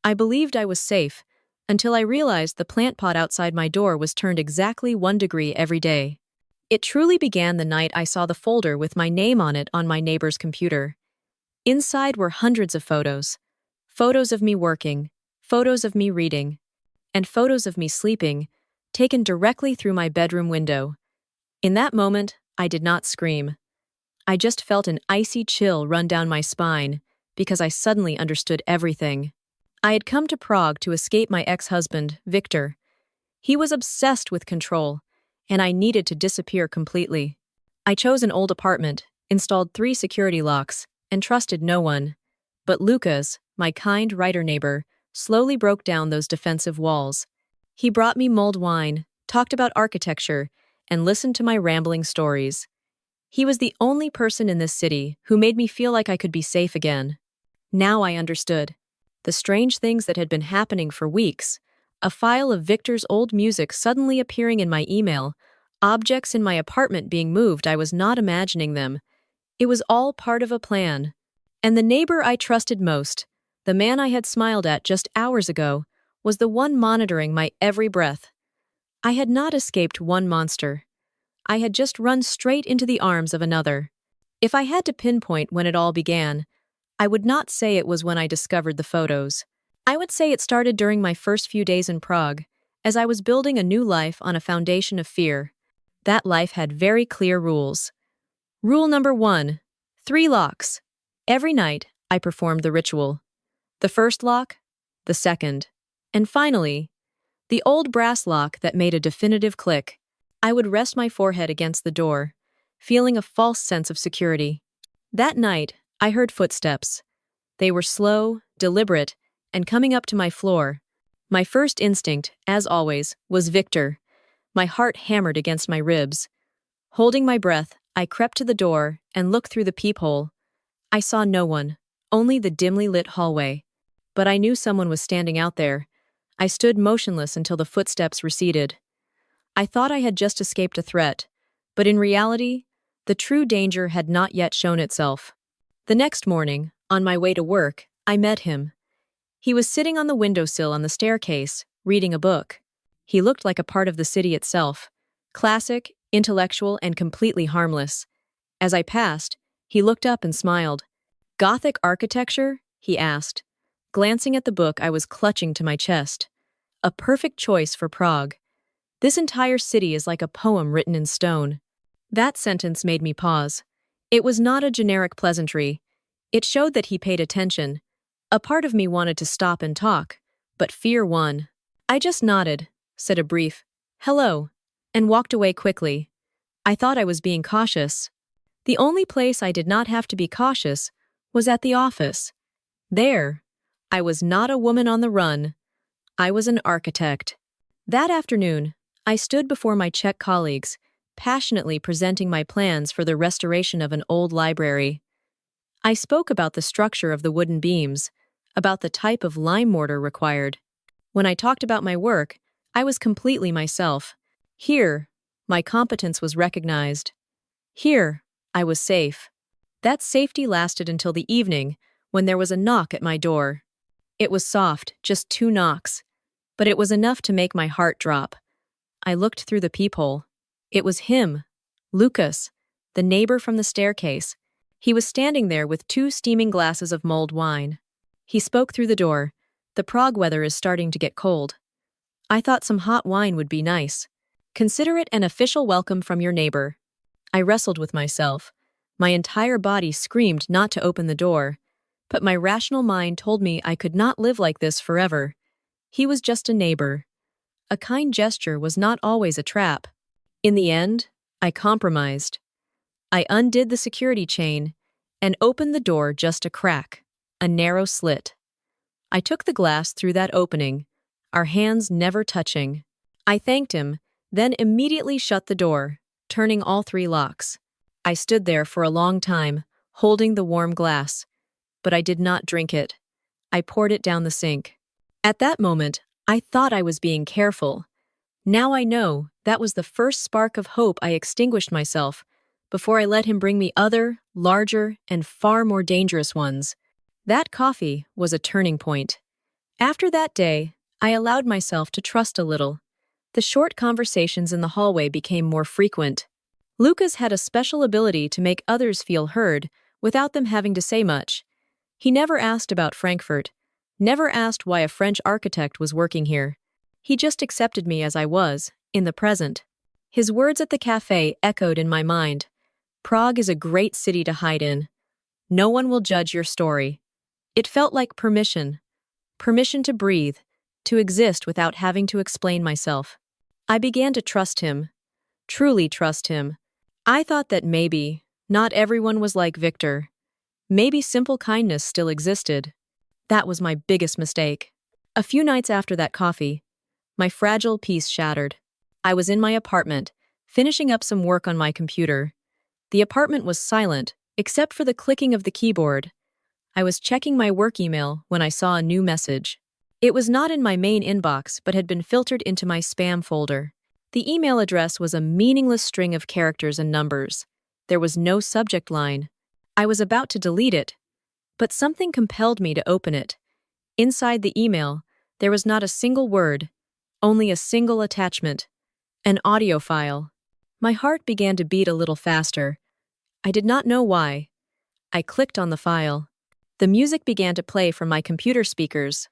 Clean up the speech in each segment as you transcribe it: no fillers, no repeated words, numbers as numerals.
I believed I was safe, until I realized the plant pot outside my door was turned exactly 1 degree every day. It truly began the night I saw the folder with my name on it on my neighbor's computer. Inside were hundreds of photos. Photos of me working, photos of me reading, and photos of me sleeping, taken directly through my bedroom window. In that moment, I did not scream. I just felt an icy chill run down my spine, because I suddenly understood everything. I had come to Prague to escape my ex-husband, Victor. He was obsessed with control, and I needed to disappear completely. I chose an old apartment, installed 3 security locks, and trusted no one. But Lucas, my kind writer neighbor, slowly broke down those defensive walls. He brought me mulled wine, talked about architecture, and listened to my rambling stories. He was the only person in this city who made me feel like I could be safe again. Now I understood. The strange things that had been happening for weeks, a file of Victor's old music suddenly appearing in my email, objects in my apartment being moved, I was not imagining them. It was all part of a plan. And the neighbor I trusted most, the man I had smiled at just hours ago, was the one monitoring my every breath. I had not escaped one monster. I had just run straight into the arms of another. If I had to pinpoint when it all began, I would not say it was when I discovered the photos. I would say it started during my first few days in Prague, as I was building a new life on a foundation of fear. That life had very clear rules. Rule number 1, 3 locks. Every night, I performed the ritual. The first lock, the second, and finally, the old brass lock that made a definitive click. I would rest my forehead against the door, feeling a false sense of security. That night, I heard footsteps. They were slow, deliberate, and coming up to my floor. My first instinct, as always, was Victor. My heart hammered against my ribs. Holding my breath, I crept to the door and looked through the peephole. I saw no one, only the dimly lit hallway. But I knew someone was standing out there. I stood motionless until the footsteps receded. I thought I had just escaped a threat, but in reality, the true danger had not yet shown itself. The next morning, on my way to work, I met him. He was sitting on the windowsill on the staircase, reading a book. He looked like a part of the city itself, classic, intellectual, and completely harmless. As I passed, he looked up and smiled. "Gothic architecture?" he asked, glancing at the book I was clutching to my chest. "A perfect choice for Prague. This entire city is like a poem written in stone." That sentence made me pause. It was not a generic pleasantry. It showed that he paid attention. A part of me wanted to stop and talk, but fear won. I just nodded, said a brief, "Hello," and walked away quickly. I thought I was being cautious. The only place I did not have to be cautious was at the office. There, I was not a woman on the run. I was an architect. That afternoon, I stood before my Czech colleagues, passionately presenting my plans for the restoration of an old library. I spoke about the structure of the wooden beams, about the type of lime mortar required. When I talked about my work, I was completely myself. Here, my competence was recognized. Here, I was safe. That safety lasted until the evening, when there was a knock at my door. It was soft, just 2 knocks, but it was enough to make my heart drop. I looked through the peephole. It was him, Lucas, the neighbor from the staircase. He was standing there with 2 steaming glasses of mulled wine. He spoke through the door. "The Prague weather is starting to get cold. I thought some hot wine would be nice. Consider it an official welcome from your neighbor." I wrestled with myself. My entire body screamed not to open the door, but my rational mind told me I could not live like this forever. He was just a neighbor. A kind gesture was not always a trap. In the end, I compromised. I undid the security chain and opened the door just a crack, a narrow slit. I took the glass through that opening, our hands never touching. I thanked him, then immediately shut the door, turning all 3 locks. I stood there for a long time, holding the warm glass, but I did not drink it. I poured it down the sink. At that moment, I thought I was being careful. Now I know that was the first spark of hope I extinguished myself before I let him bring me other, larger, and far more dangerous ones. That coffee was a turning point. After that day, I allowed myself to trust a little. The short conversations in the hallway became more frequent. Lucas had a special ability to make others feel heard without them having to say much. He never asked about Frankfurt, never asked why a French architect was working here. He just accepted me as I was, in the present. His words at the cafe echoed in my mind. Prague is a great city to hide in. No one will judge your story. It felt like permission. Permission to breathe, to exist without having to explain myself. I began to trust him. Truly trust him. I thought that maybe not everyone was like Victor. Maybe simple kindness still existed. That was my biggest mistake. A few nights after that coffee, my fragile peace shattered. I was in my apartment, finishing up some work on my computer. The apartment was silent, except for the clicking of the keyboard. I was checking my work email when I saw a new message. It was not in my main inbox, but had been filtered into my spam folder. The email address was a meaningless string of characters and numbers. There was no subject line. I was about to delete it, but something compelled me to open it. Inside the email, there was not a single word, only a single attachment, an audio file. My heart began to beat a little faster. I did not know why. I clicked on the file. The music began to play from my computer speakers.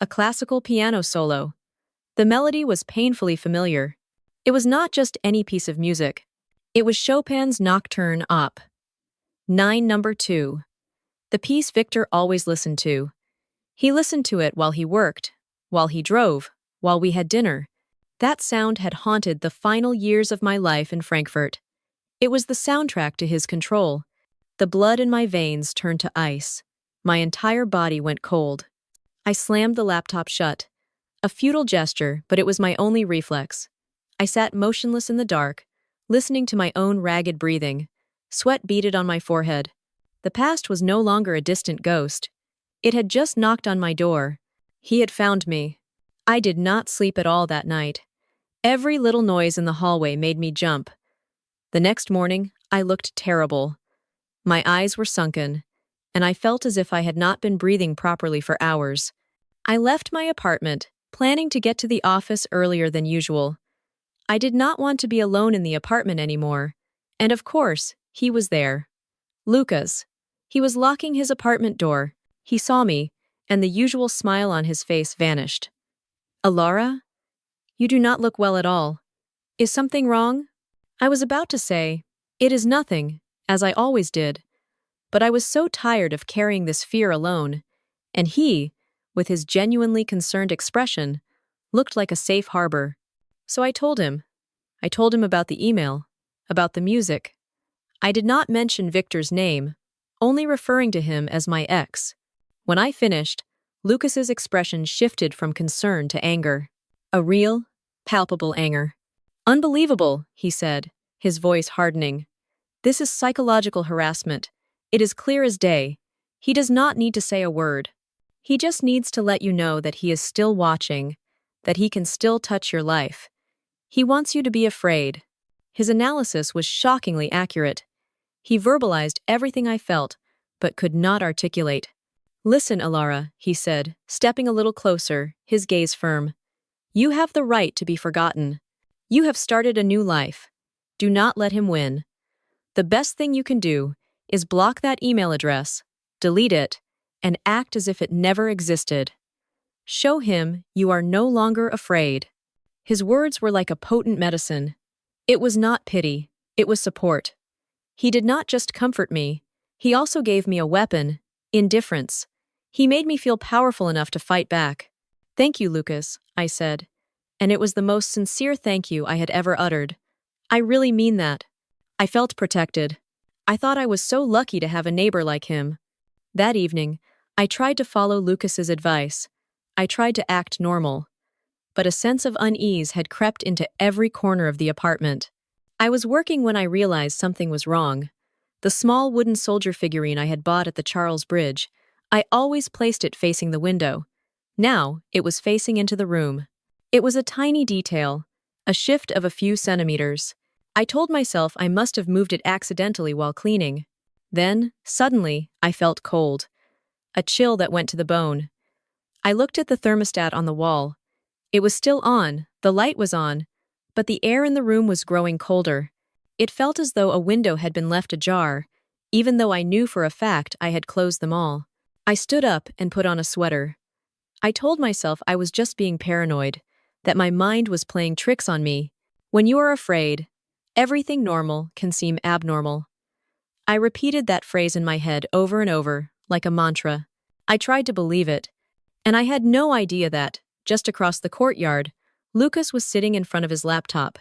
A classical piano solo. The melody was painfully familiar. It was not just any piece of music. It was Chopin's Nocturne Op. 9 number 2. The piece Victor always listened to. He listened to it while he worked, while he drove, while we had dinner. That sound had haunted the final years of my life in Frankfurt. It was the soundtrack to his control. The blood in my veins turned to ice. My entire body went cold. I slammed the laptop shut. A futile gesture, but it was my only reflex. I sat motionless in the dark, listening to my own ragged breathing. Sweat beaded on my forehead. The past was no longer a distant ghost. It had just knocked on my door. He had found me. I did not sleep at all that night. Every little noise in the hallway made me jump. The next morning, I looked terrible. My eyes were sunken, and I felt as if I had not been breathing properly for hours. I left my apartment, planning to get to the office earlier than usual. I did not want to be alone in the apartment anymore. And of course, he was there. Lucas. He was locking his apartment door. He saw me, and the usual smile on his face vanished. Alara? You do not look well at all. Is something wrong? I was about to say, it is nothing, as I always did. But I was so tired of carrying this fear alone, and he, with his genuinely concerned expression, looked like a safe harbor. So I told him. I told him about the email, about the music. I did not mention Victor's name, only referring to him as my ex. When I finished, Lucas's expression shifted from concern to anger. A real, palpable anger. Unbelievable, he said, his voice hardening. This is psychological harassment. It is clear as day. He does not need to say a word. He just needs to let you know that he is still watching, that he can still touch your life. He wants you to be afraid. His analysis was shockingly accurate. He verbalized everything I felt, but could not articulate. Listen, Alara, he said, stepping a little closer, his gaze firm. You have the right to be forgotten. You have started a new life. Do not let him win. The best thing you can do is block that email address, delete it, and act as if it never existed. Show him you are no longer afraid. His words were like a potent medicine. It was not pity, it was support. He did not just comfort me, he also gave me a weapon, indifference. He made me feel powerful enough to fight back. Thank you, Lucas, I said. And it was the most sincere thank you I had ever uttered. I really mean that. I felt protected. I thought I was so lucky to have a neighbor like him. That evening, I tried to follow Lucas's advice. I tried to act normal. But a sense of unease had crept into every corner of the apartment. I was working when I realized something was wrong. The small wooden soldier figurine I had bought at the Charles Bridge, I always placed it facing the window. Now, it was facing into the room. It was a tiny detail, a shift of a few centimeters. I told myself I must have moved it accidentally while cleaning. Then, suddenly, I felt cold. A chill that went to the bone. I looked at the thermostat on the wall. It was still on, the light was on, but the air in the room was growing colder. It felt as though a window had been left ajar, even though I knew for a fact I had closed them all. I stood up and put on a sweater. I told myself I was just being paranoid, that my mind was playing tricks on me. When you are afraid, everything normal can seem abnormal. I repeated that phrase in my head over and over, like a mantra. I tried to believe it, and I had no idea that, just across the courtyard, Lucas was sitting in front of his laptop.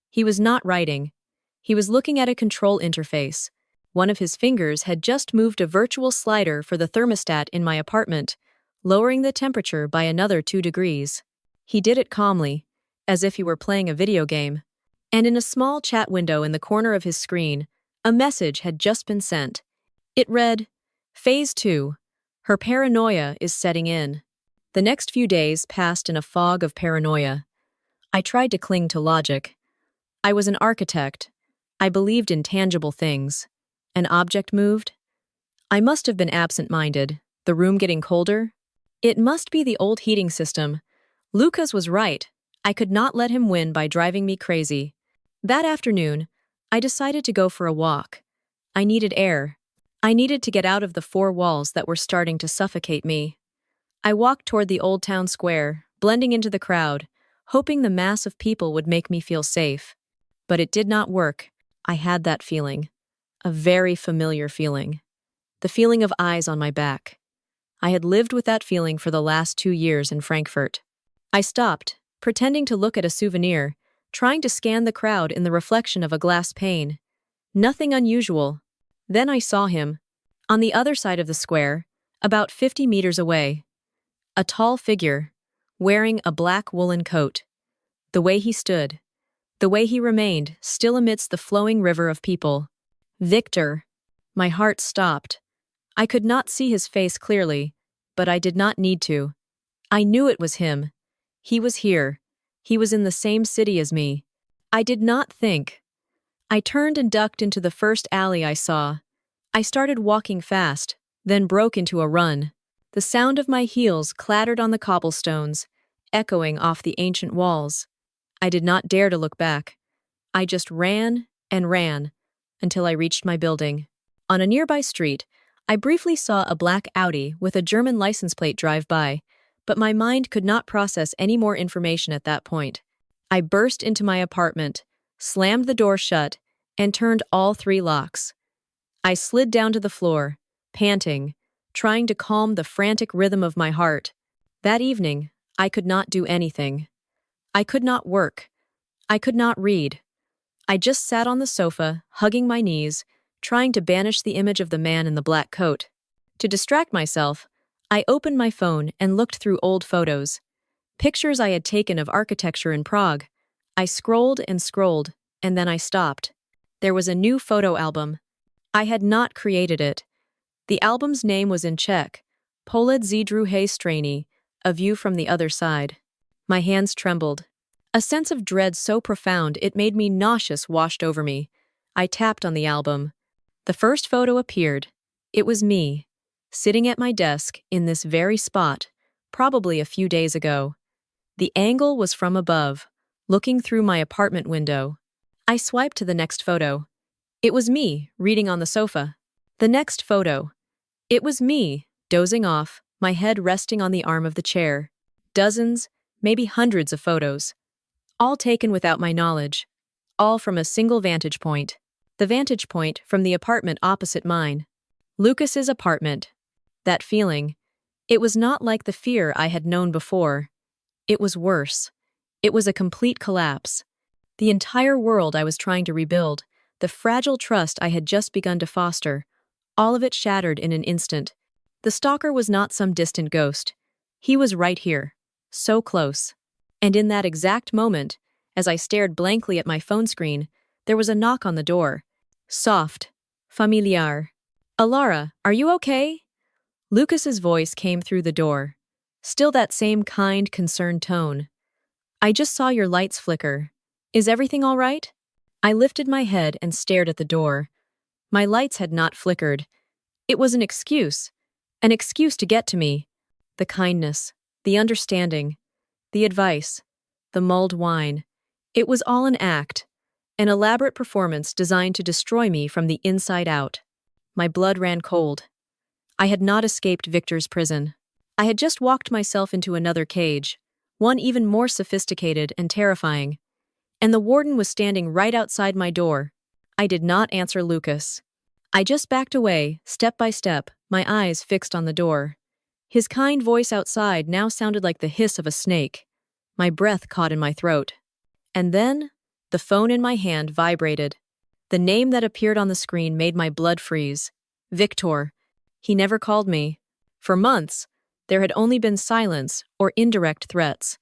He was not writing. He was looking at a control interface. One of his fingers had just moved a virtual slider for the thermostat in my apartment, lowering the temperature by another 2 degrees. He did it calmly, as if he were playing a video game. And in a small chat window in the corner of his screen, a message had just been sent. It read, "Phase 2. Her paranoia is setting in." The next few days passed in a fog of paranoia. I tried to cling to logic. I was an architect. I believed in tangible things. An object moved? I must have been absent-minded. The room getting colder? It must be the old heating system. Lucas was right. I could not let him win by driving me crazy. That afternoon, I decided to go for a walk. I needed air. I needed to get out of the 4 walls that were starting to suffocate me. I walked toward the old town square, blending into the crowd, hoping the mass of people would make me feel safe. But it did not work. I had that feeling. A very familiar feeling. The feeling of eyes on my back. I had lived with that feeling for the last 2 years in Frankfurt. I stopped, pretending to look at a souvenir, trying to scan the crowd in the reflection of a glass pane. Nothing unusual. Then I saw him, on the other side of the square, about 50 meters away. A tall figure, wearing a black woolen coat. The way he stood, the way he remained, still amidst the flowing river of people. Victor. My heart stopped. I could not see his face clearly, but I did not need to. I knew it was him. He was here. He was in the same city as me. I did not think. I turned and ducked into the first alley I saw. I started walking fast, then broke into a run. The sound of my heels clattered on the cobblestones, echoing off the ancient walls. I did not dare to look back. I just ran and ran until I reached my building. On a nearby street, I briefly saw a black Audi with a German license plate drive by, but my mind could not process any more information at that point. I burst into my apartment, slammed the door shut, and turned all 3 locks. I slid down to the floor, panting, trying to calm the frantic rhythm of my heart. That evening, I could not do anything. I could not work. I could not read. I just sat on the sofa, hugging my knees, trying to banish the image of the man in the black coat. To distract myself, I opened my phone and looked through old photos. Pictures I had taken of architecture in Prague. I scrolled and scrolled, and then I stopped. There was a new photo album. I had not created it. The album's name was in Czech, Pohled z druhé strany, a view from the other side. My hands trembled. A sense of dread so profound it made me nauseous washed over me. I tapped on the album. The first photo appeared. It was me, sitting at my desk in this very spot, probably a few days ago. The angle was from above, looking through my apartment window. I swiped to the next photo. It was me, reading on the sofa. The next photo. It was me, dozing off, my head resting on the arm of the chair. Dozens, maybe hundreds of photos. All taken without my knowledge. All from a single vantage point. The vantage point from the apartment opposite mine. Lucas's apartment. That feeling. It was not like the fear I had known before. It was worse. It was a complete collapse. The entire world I was trying to rebuild, the fragile trust I had just begun to foster, all of it shattered in an instant. The stalker was not some distant ghost. He was right here. So close. And in that exact moment, as I stared blankly at my phone screen, there was a knock on the door. Soft. Familiar. "Alara, are you okay?" Lucas's voice came through the door. Still that same kind, concerned tone. "I just saw your lights flicker. Is everything all right?" I lifted my head and stared at the door. My lights had not flickered. It was an excuse to get to me. The kindness, The understanding, the advice, the mulled wine. It was all an act, an elaborate performance designed to destroy me from the inside out. My blood ran cold. I had not escaped Victor's prison. I had just walked myself into another cage, one even more sophisticated and terrifying. And the warden was standing right outside my door. I did not answer Lucas. I just backed away, step by step, my eyes fixed on the door. His kind voice outside now sounded like the hiss of a snake. My breath caught in my throat. And then, the phone in my hand vibrated. The name that appeared on the screen made my blood freeze. Victor. He never called me. For months, there had only been silence or indirect threats.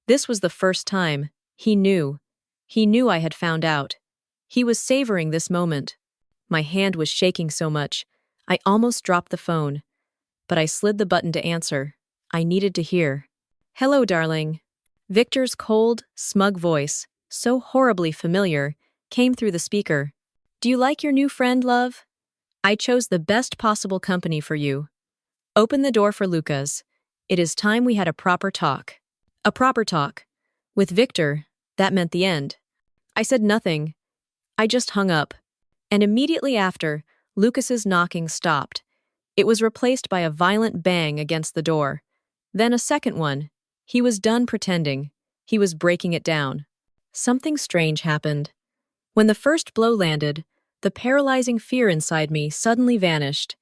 This was the first time. He knew. He knew I had found out. He was savoring this moment. My hand was shaking so much, I almost dropped the phone. But I slid the button to answer. I needed to hear. "Hello, darling." Victor's cold, smug voice, so horribly familiar, came through the speaker. "Do you like your new friend, love? I chose the best possible company for you. Open the door for Lucas. It is time we had a proper talk." A proper talk. With Victor, that meant the end. I said nothing. I just hung up. And immediately after, Lucas's knocking stopped. It was replaced by a violent bang against the door. Then a second one. He was done pretending. He was breaking it down. Something strange happened. When the first blow landed, the paralyzing fear inside me suddenly vanished.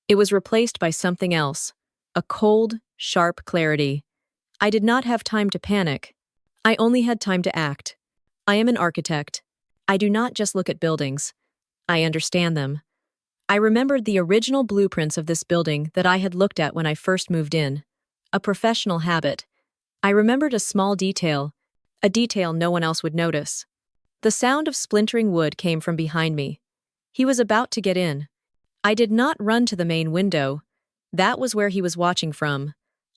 It was replaced by something else. A cold, sharp clarity. I did not have time to panic. I only had time to act. I am an architect. I do not just look at buildings. I understand them. I remembered the original blueprints of this building that I had looked at when I first moved in. A professional habit. I remembered a small detail, a detail no one else would notice. The sound of splintering wood came from behind me. He was about to get in. I did not run to the main window. That was where he was watching from.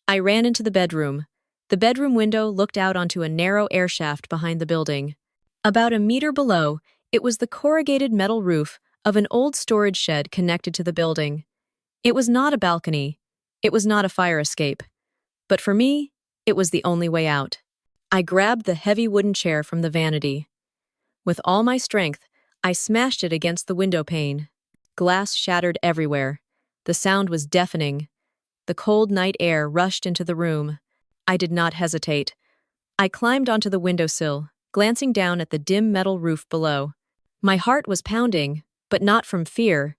I ran into the bedroom. The bedroom window looked out onto a narrow air shaft behind the building. About a meter below, it was the corrugated metal roof of an old storage shed connected to the building. It was not a balcony. It was not a fire escape. But for me, it was the only way out. I grabbed the heavy wooden chair from the vanity. With all my strength, I smashed it against the window pane. Glass shattered everywhere. The sound was deafening. The cold night air rushed into the room. I did not hesitate. I climbed onto the windowsill, glancing down at the dim metal roof below. My heart was pounding, but not from fear,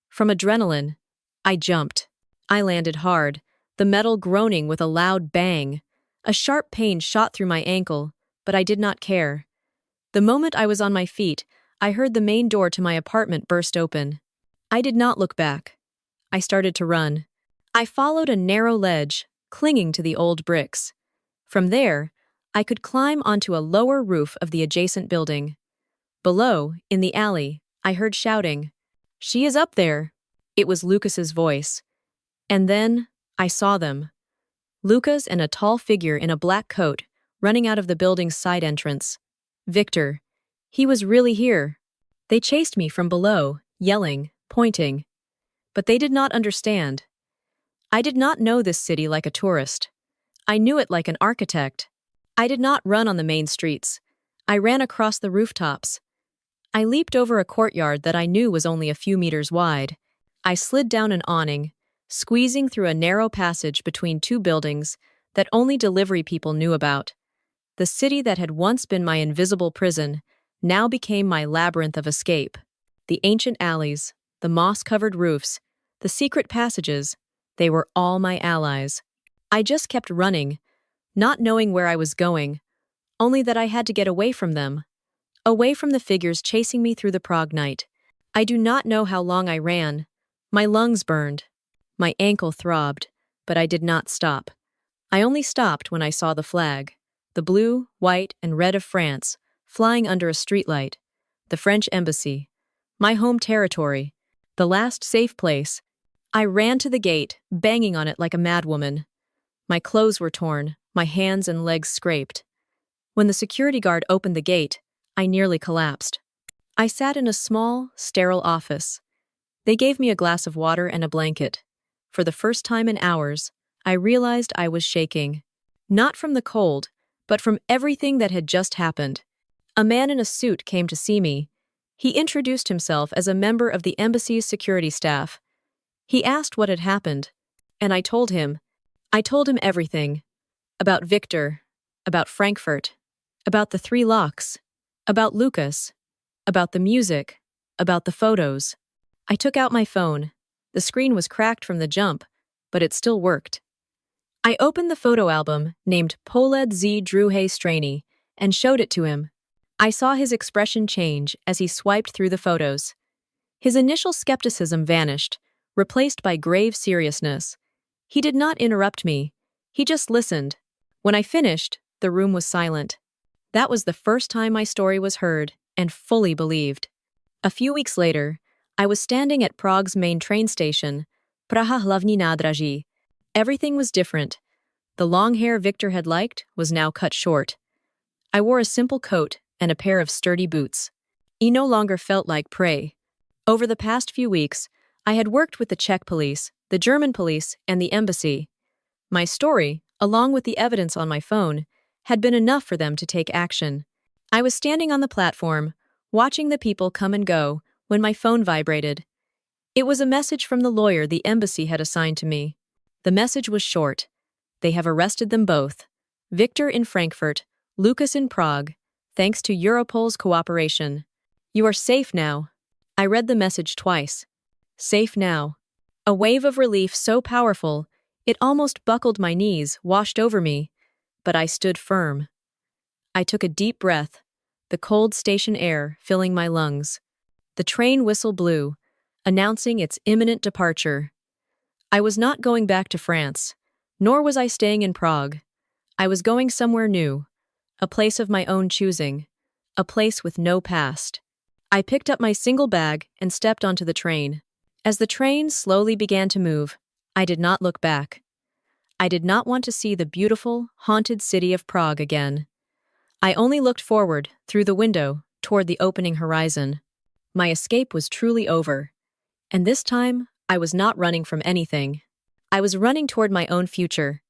from adrenaline. I jumped. I landed hard, the metal groaning with a loud bang. A sharp pain shot through my ankle, but I did not care. The moment I was on my feet, I heard the main door to my apartment burst open. I did not look back. I started to run. I followed a narrow ledge, clinging to the old bricks. From there, I could climb onto a lower roof of the adjacent building. Below, in the alley, I heard shouting. "She is up there!" It was Lucas's voice. And then, I saw them. Lucas and a tall figure in a black coat, running out of the building's side entrance. Victor. He was really here. They chased me from below, yelling, pointing. But they did not understand. I did not know this city like a tourist. I knew it like an architect. I did not run on the main streets. I ran across the rooftops. I leaped over a courtyard that I knew was only a few meters wide. I slid down an awning, squeezing through a narrow passage between two buildings that only delivery people knew about. The city that had once been my invisible prison now became my labyrinth of escape. The ancient alleys, the moss-covered roofs, the secret passages, they were all my allies. I just kept running, not knowing where I was going, only that I had to get away from them. Away from the figures chasing me through the Prague night. I do not know how long I ran. My lungs burned. My ankle throbbed, but I did not stop. I only stopped when I saw the flag, the blue, white, and red of France, flying under a streetlight. The French embassy. My home territory. The last safe place. I ran to the gate, banging on it like a madwoman. My clothes were torn, my hands and legs scraped. When the security guard opened the gate, I nearly collapsed. I sat in a small, sterile office. They gave me a glass of water and a blanket. For the first time in hours, I realized I was shaking. Not from the cold, but from everything that had just happened. A man in a suit came to see me. He introduced himself as a member of the embassy's security staff. He asked what had happened, and I told him. I told him everything. About Victor, about Frankfurt, about the 3 locks, about Lucas, about the music, about the photos. I took out my phone. The screen was cracked from the jump, but it still worked. I opened the photo album, named Poled Z Druhe Strani, and showed it to him. I saw his expression change as he swiped through the photos. His initial skepticism vanished, replaced by grave seriousness. He did not interrupt me. He just listened. When I finished, the room was silent. That was the first time my story was heard and fully believed. A few weeks later, I was standing at Prague's main train station, Praha Hlavní nádraží. Everything was different. The long hair Victor had liked was now cut short. I wore a simple coat and a pair of sturdy boots. He no longer felt like prey. Over the past few weeks, I had worked with the Czech police, the German police, and the embassy. My story, along with the evidence on my phone, had been enough for them to take action. I was standing on the platform, watching the people come and go, when my phone vibrated. It was a message from the lawyer the embassy had assigned to me. The message was short. They have arrested them both. Victor in Frankfurt, Lucas in Prague, thanks to Europol's cooperation. You are safe now. I read the message twice. Safe now. A wave of relief so powerful, it almost buckled my knees, washed over me. But I stood firm. I took a deep breath, the cold station air filling my lungs. The train whistle blew, announcing its imminent departure. I was not going back to France, nor was I staying in Prague. I was going somewhere new, a place of my own choosing, a place with no past. I picked up my single bag and stepped onto the train. As the train slowly began to move, I did not look back. I did not want to see the beautiful, haunted city of Prague again. I only looked forward, through the window, toward the opening horizon. My escape was truly over. And this time, I was not running from anything. I was running toward my own future,